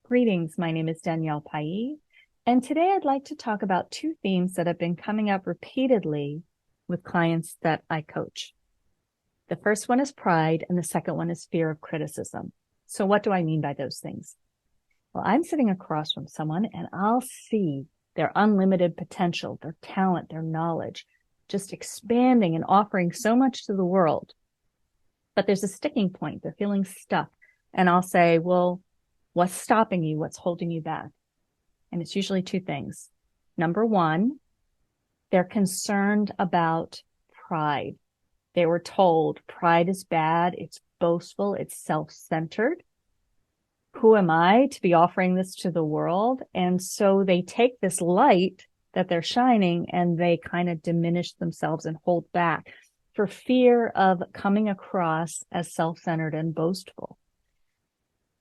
Greetings, my name is Danielle Palli, and today I'd like to talk about two themes that have been coming up repeatedly with clients that I coach. The first one is pride, and the second one is fear of criticism. So what do I mean by those things? Well, I'm sitting across from someone and I'll see their unlimited potential, their talent, their knowledge, just expanding and offering so much to the world. But there's a sticking point. They're feeling stuck. And I'll say, well, what's stopping you? What's holding you back? And it's usually two things. Number one, they're concerned about pride. They were told pride is bad. It's boastful. It's self-centered. Who am I to be offering this to the world? And so they take this light that they're shining and they kind of diminish themselves and hold back for fear of coming across as self-centered and boastful.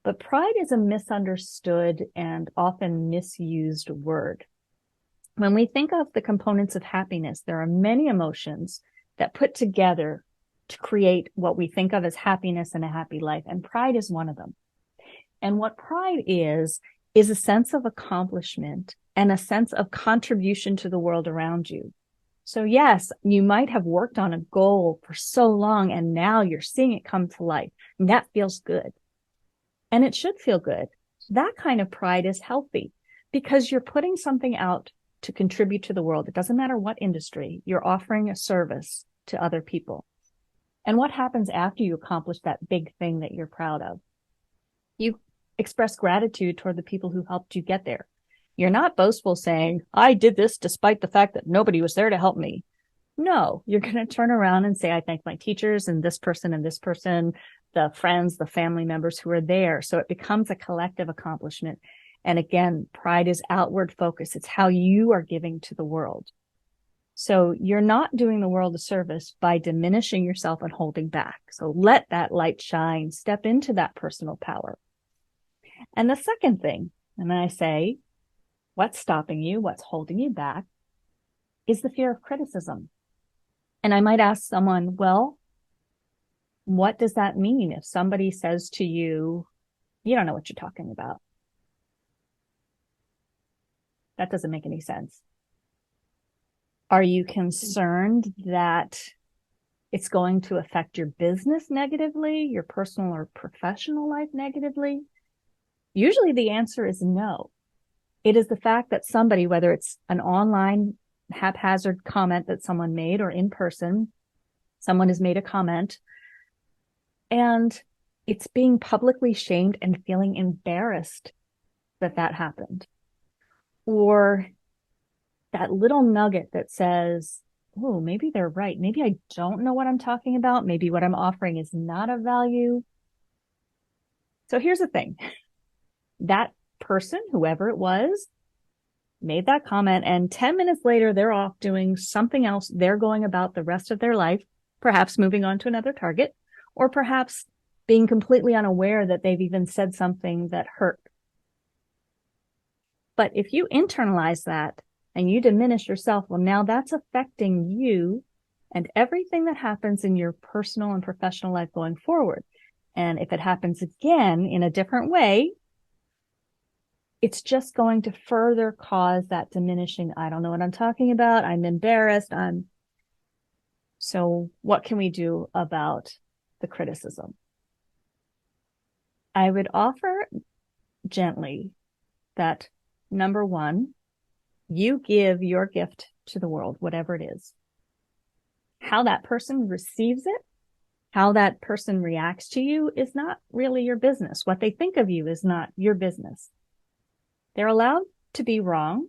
But pride is a misunderstood and often misused word. When we think of the components of happiness, there are many emotions that put together to create what we think of as happiness and a happy life, and pride is one of them. And what pride is a sense of accomplishment and a sense of contribution to the world around you. So yes, you might have worked on a goal for so long and now you're seeing it come to life, and that feels good. And it should feel good. That kind of pride is healthy because you're putting something out to contribute to the world. It doesn't matter what industry, you're offering a service to other people. And what happens after you accomplish that big thing that you're proud of? You express gratitude toward the people who helped you get there. You're not boastful saying, I did this despite the fact that nobody was there to help me. No, you're going to turn around and say, I thank my teachers and this person, the friends, the family members who are there. So it becomes a collective accomplishment. And again, pride is outward focus. It's how you are giving to the world. So you're not doing the world a service by diminishing yourself and holding back. So let that light shine, step into that personal power. And the second thing, and I say, what's stopping you, what's holding you back, is the fear of criticism. And I might ask someone, well, what does that mean if somebody says to you, you don't know what you're talking about? That doesn't make any sense. Are you concerned that it's going to affect your business negatively, your personal or professional life negatively? Usually the answer is no. It is the fact that somebody, whether it's an online haphazard comment that someone made or in person, someone has made a comment and it's being publicly shamed and feeling embarrassed that that happened. Or that little nugget that says, oh, maybe they're right. Maybe I don't know what I'm talking about. Maybe what I'm offering is not of value. So here's the thing. That person, whoever it was, made that comment, and 10 minutes later, they're off doing something else. They're going about the rest of their life, perhaps moving on to another target, or perhaps being completely unaware that they've even said something that hurt. But if you internalize that and you diminish yourself, well, now that's affecting you and everything that happens in your personal and professional life going forward. And if it happens again in a different way, it's just going to further cause that diminishing. I don't know what I'm talking about. I'm embarrassed. So what can we do about the criticism? I would offer gently that, number one, you give your gift to the world, whatever it is. How that person receives it, how that person reacts to you is not really your business. What they think of you is not your business. They're allowed to be wrong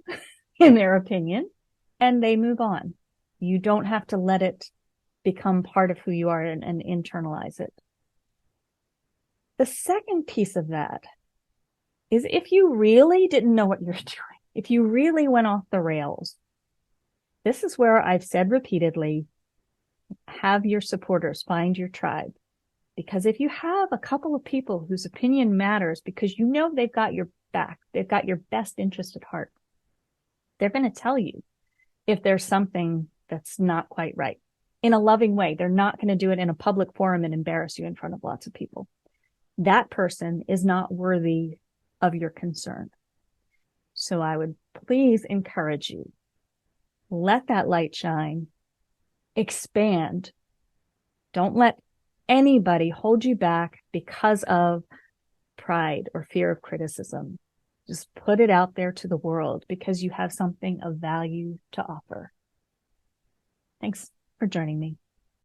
in their opinion, and they move on. You don't have to let it become part of who you are and internalize it. The second piece of that is if you really didn't know what you're doing, if you really went off the rails, this is where I've said repeatedly, have your supporters, find your tribe. Because if you have a couple of people whose opinion matters because you know they've got your back, they've got your best interest at heart, they're going to tell you if there's something that's not quite right in a loving way. They're not going to do it in a public forum and embarrass you in front of lots of people. That person is not worthy of your concern. So I would please encourage you, let that light shine, expand. Don't let anybody hold you back because of pride or fear of criticism. Just put it out there to the world because you have something of value to offer. Thanks for joining me.